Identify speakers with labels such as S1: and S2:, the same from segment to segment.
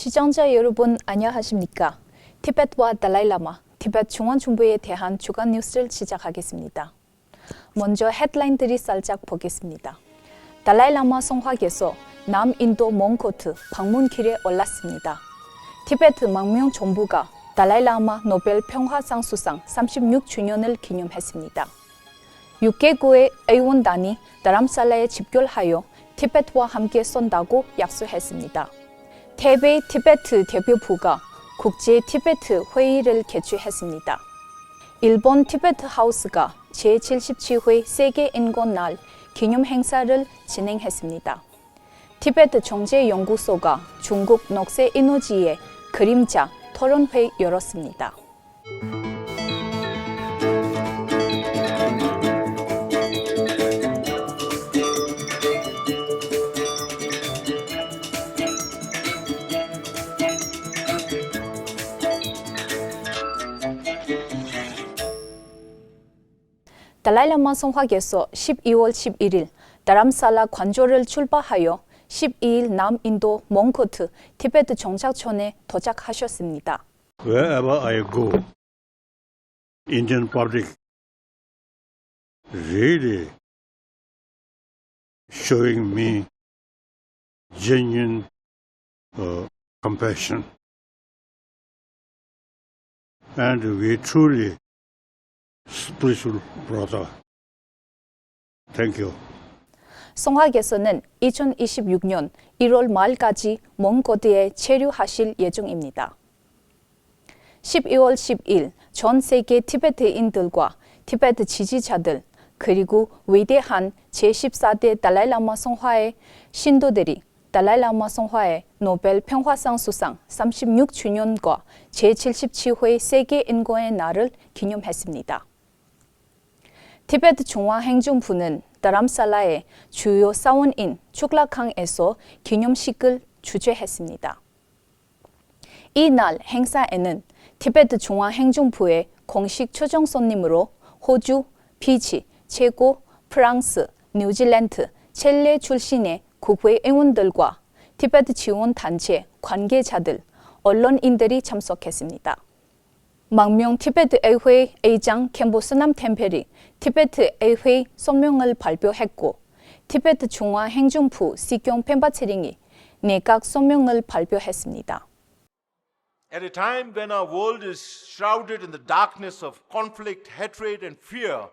S1: 시청자 여러분 안녕하십니까? 티베트와 달라이라마, 티베트 중앙정부에 대한 주간 뉴스를 시작하겠습니다. 먼저 헤드라인들이 살짝 보겠습니다. 달라이라마 성화께서 남인도 몽코트 방문길에 올랐습니다. 티베트 망명 정부가 달라이라마 노벨 평화상 수상 36주년을 기념했습니다. 6개국의 의원단이 다람살라에 집결하여 티베트와 함께 쏜다고 약속했습니다. 태베이 티베트 대표부가 국제 티베트 회의를 개최했습니다. 일본 티베트 하우스가 제77회 세계인권날 기념 행사를 진행했습니다. 티베트 정제연구소가 중국 녹색 에너지의 그림자 토론회 열었습니다. 달라이라마 성화께서 12월 11일 다람살라 관저를 출발하여 12일 남인도 몽코트 티베트 정착촌에 도착하셨습니다.
S2: Wherever I go, Indian public really showing me genuine compassion. And we truly spiritual brother. Thank you.
S1: 성화께서는 2026년 1월 말까지 몽고드에 체류하실 예정입니다. 12월 10일 전 세계 티베트인들과 티베트 지지자들 그리고 위대한 제14대 달라이라마 성화의 신도들이 달라이라마 성화의 노벨 평화상 수상 36주년과 제77회 세계인권의 날을 기념했습니다. 티베트 중앙행정부는 다람살라의 주요 사원인 축락항에서 기념식을 주최했습니다. 이날 행사에는 티베트 중앙행정부의 공식 초청 손님으로 호주, 피지, 체코, 프랑스, 뉴질랜드, 칠레 출신의 국회의원들과 티베트 지원단체 관계자들, 언론인들이 참석했습니다. 망명 티베트 의회 의장 켐보스남 템펠이 티베트 의회 성명을 발표했고 티베트 중앙행정부 시경 펜바체링이 내각 성명을 발표했습니다.
S3: At a time when our world is shrouded in the darkness of conflict, hatred, and fear,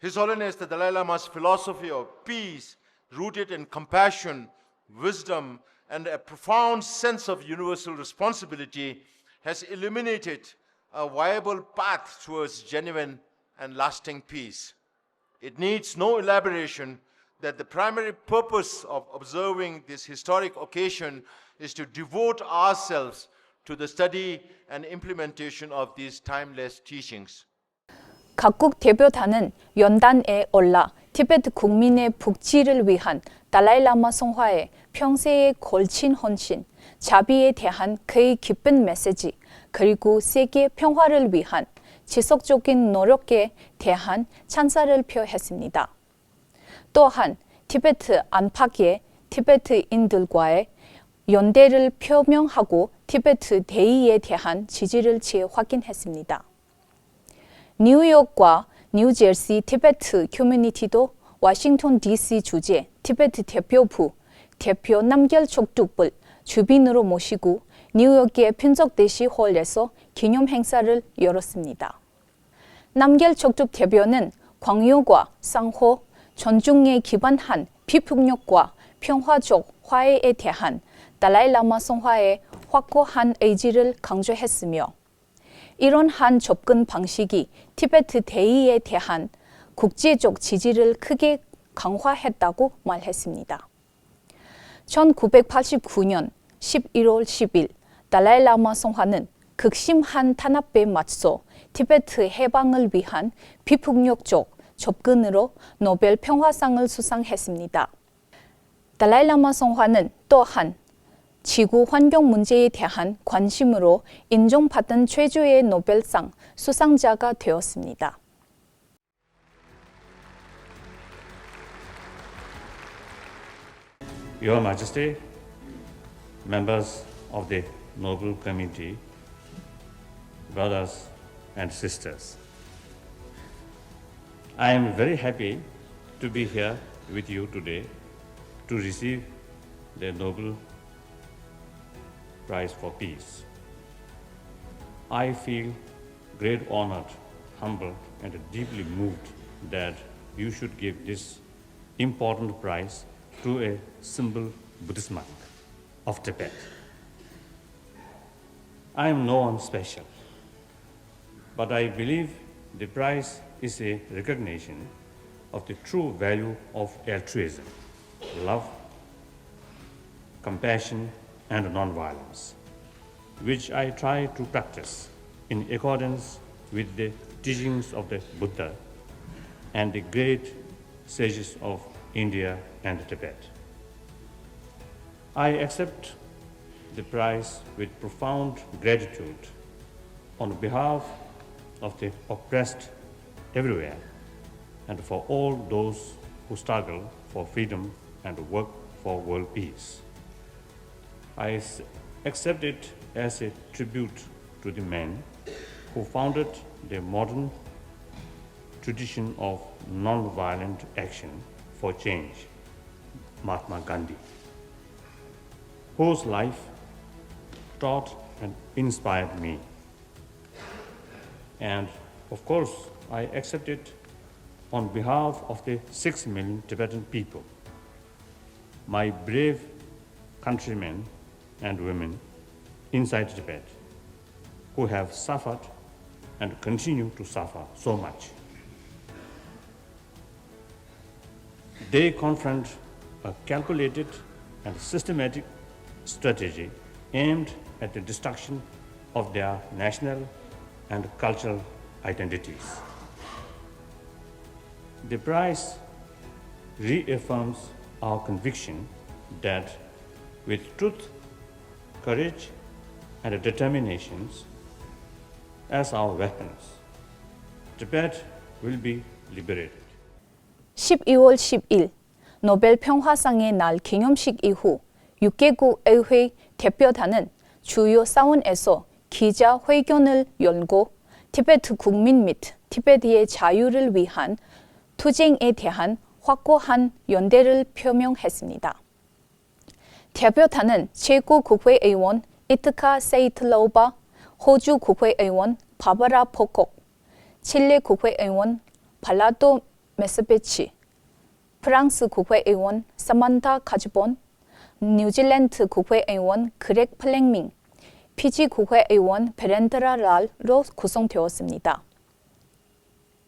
S3: His Holiness the Dalai Lama's philosophy of peace, rooted in compassion, wisdom, and a profound sense of universal responsibility, has illuminated a viable path towards genuine and lasting peace. It needs no elaboration that the primary purpose of observing this historic occasion is to devote ourselves to the study and implementation of these timeless teachings.
S1: 각국 대표단은 연단에 올라 티베트 국민의 복지를 위한 달라이라마 성화의 평생에 걸친 헌신, 자비에 대한 그의 깊은 메시지, 그리고 세계 평화를 위한 지속적인 노력에 대한 찬사를 표했습니다. 또한 티베트 안팎의 티베트인들과의 연대를 표명하고 티베트 대의에 대한 지지를 재확인했습니다. 뉴욕과 뉴저지 티베트 커뮤니티도 워싱턴 DC 주재 티베트 대표부 대표 남결촉tuk을 주빈으로 모시고 뉴욕의 편석대시 홀에서 기념 행사를 열었습니다. 남결촉tuk 대표는 광유와 상호, 존중에 기반한 비폭력과 평화적 화해에 대한 달라이라마 성화의 확고한 의지를 강조했으며 이런 한 접근 방식이 티베트 대의에 대한 국제적 지지를 크게 강화했다고 말했습니다. 1989년 11월 10일 달라이라마 성화는 극심한 탄압에 맞서 티베트 해방을 위한 비폭력적 접근으로 노벨 평화상을 수상했습니다. 달라이라마 성화는 또한 지구 환경 문제에 대한 관심으로 인정받은 최초의 노벨상 수상자가 되었습니다.
S4: Your Majesty, members of the noble community, brothers and sisters. I am very happy to be here with you today to receive the Nobel Prize for Peace. I feel great honored, humbled, and deeply moved that you should give this important prize to a simple Buddhist monk of Tibet. I am no one special, but I believe the prize is a recognition of the true value of altruism, love, compassion, and nonviolence, which I try to practice in accordance with the teachings of the Buddha and the great sages of India and Tibet. I accept the prize with profound gratitude on behalf of the oppressed everywhere and for all those who struggle for freedom and work for world peace. I accept it as a tribute to the men who founded the modern tradition of non-violent action for change, Mahatma Gandhi, whose life taught and inspired me. And of course, I accept it on behalf of the 6 million Tibetan people, my brave countrymen and women inside Tibet, who have suffered and continue to suffer so much. They confront a calculated and systematic strategy aimed at the destruction of their national and cultural identities. The prize reaffirms our conviction that with truth, courage, and determinations as our weapons, Tibet will be liberated.
S1: 12월 10일 노벨 평화상의 날 기념식 이후 6개국 의회 대표단은 주요 사원에서 기자회견을 열고 티베트 국민 및 티베트의 자유를 위한 투쟁에 대한 확고한 연대를 표명했습니다. 대표단은 체코 국회의원 이트카 세이틀로바, 호주 국회의원 바바라 포콕, 칠레 국회의원 발라도 메스베치, 프랑스 국회의원 사만타 카즈본, 뉴질랜드 국회의원 그렉 플랭밍, 피지 국회의원 베렌드라 랄로 구성되었습니다.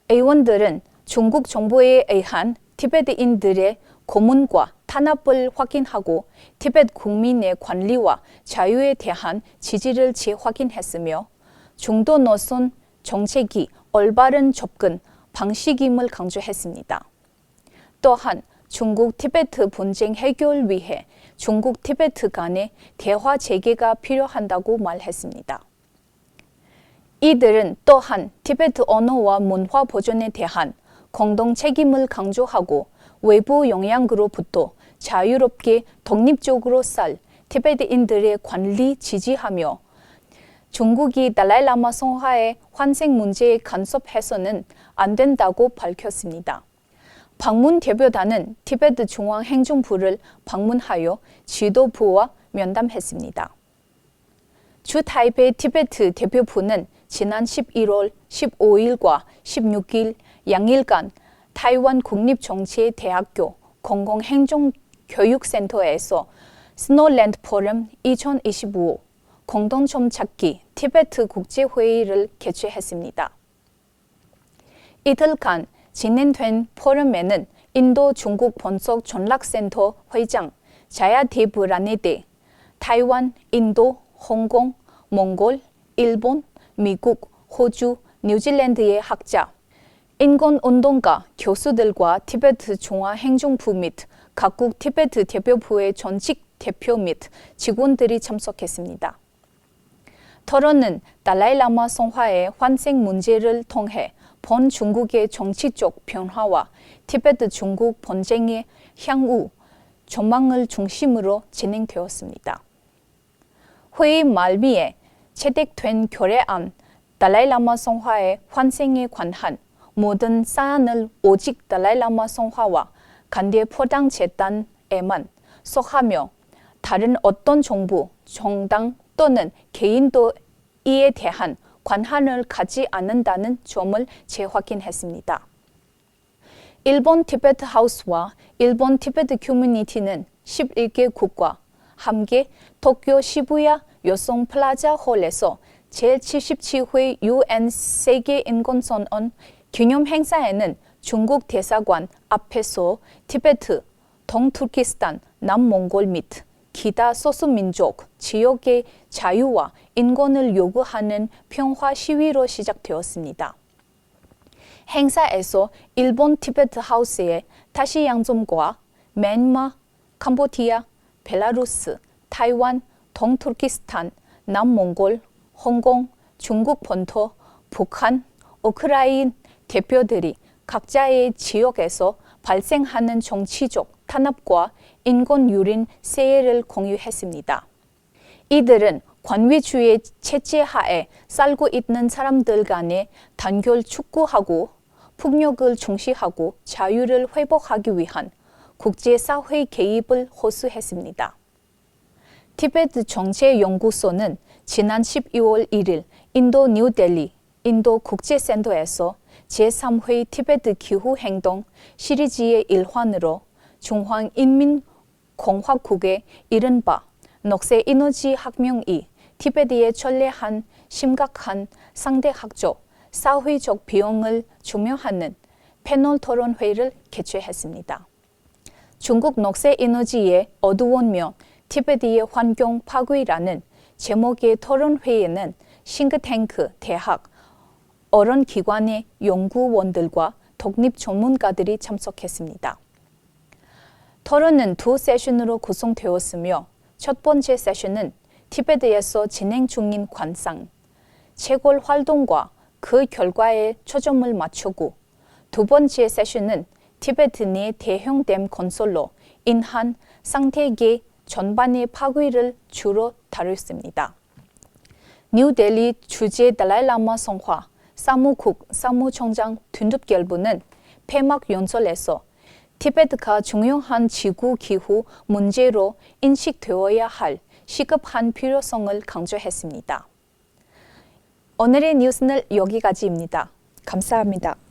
S1: 의원들은 중국 정부에 의한 티베트인들의 고문과 탄압을 확인하고 티베트 국민의 권리와 자유에 대한 지지를 재확인했으며 중도 노선 정책이 올바른 접근 방식임을 강조했습니다. 또한 중국 티베트 분쟁 해결을 위해 중국 티베트 간의 대화 재개가 필요하다고 말했습니다. 이들은 또한 티베트 언어와 문화 보존에 대한 공동 책임을 강조하고 외부 영향으로부터 자유롭게 독립적으로 살 티베트인들의 권리 지지하며 중국이 달라이라마 성화의 환생 문제에 간섭해서는 안 된다고 밝혔습니다. 방문 대표단은 티베트 중앙행정부를 방문하여 지도부와 면담했습니다. 주 타이베이 티베트 대표부는 지난 11월 15일과 16일 양일간 타이완 국립정치대학교 공공행정교육센터에서 스노랜드 포럼 2025 공동점 찾기 티베트 국제회의를 개최했습니다. 이틀간 진행된 포럼에는 인도 중국 본석 전략센터 회장 자야데브 라네데, 타이완, 인도, 홍콩, 몽골, 일본, 미국, 호주, 뉴질랜드의 학자, 인권운동가, 교수들과 티베트 중앙행정부 및 각국 티베트 대표부의 전직 대표 및 직원들이 참석했습니다. 토론은 달라이라마 성화의 환생 문제를 통해 본 중국의 정치적 변화와 티베트 중국 분쟁의 향후 전망을 중심으로 진행되었습니다. 회의 말미에 채택된 결의안 달라이라마 성화의 환생에 관한 모든 사안을 오직 달라이라마 성화와 간대 포당 재단에만 속하며 다른 어떤 정부, 정당 또는 개인도 이에 대한 관한을 갖지 않는다는 점을 재확인했습니다. 일본 티베트 하우스와 일본 티베트 커뮤니티는 11개국과 함께 도쿄 시부야 요송 플라자 홀에서 제77회 UN 세계인권선언 기념 행사에는 중국 대사관 앞에서 티베트, 동투르키스탄, 남몽골 및 기타 소수민족 지역의 자유와 인권을 요구하는 평화 시위로 시작되었습니다. 행사에서 일본 티베트 하우스의 다시 양점과 미얀마, 캄보디아, 벨라루스, 타이완, 동투르키스탄, 남몽골, 홍콩, 중국 본토, 북한, 우크라이나 대표들이 각자의 지역에서 발생하는 정치적 탄압과 인권 유린 세해를 공유했습니다. 이들은 관위주의 체제하에 살고 있는 사람들 간의 단결 촉구하고 폭력을 중시하고 자유를 회복하기 위한 국제사회 개입을 호소했습니다. 티베트 정책연구소는 지난 12월 1일 인도 뉴델리 인도 국제센터에서 제3회 티베트 기후행동 시리즈의 일환으로 중화인민공화국의 이른바 녹색에너지 혁명이 티베트에 초래한 심각한 상대학적, 사회적 비용을 조명하는 패널 토론회를 개최했습니다. 중국 녹색에너지의 어두운 면, 티베트의 환경 파괴라는 제목의 토론회에는 싱크탱크, 대학, 언론기관의 연구원들과 독립 전문가들이 참석했습니다. 토론은 두 세션으로 구성되었으며 첫 번째 세션은 티베트에서 진행 중인 관상, 채굴 활동과 그 결과에 초점을 맞추고 두 번째 세션은 티베트 내 대형 댐 건설로 인한 생태계 전반의 파괴를 주로 다뤘습니다. 뉴델리 주재 달라이라마 성화 사무국 사무총장 둔둡결부는 폐막 연설에서 티베트가 중요한 지구 기후 문제로 인식되어야 할 시급한 필요성을 강조했습니다. 오늘의 뉴스는 여기까지입니다. 감사합니다.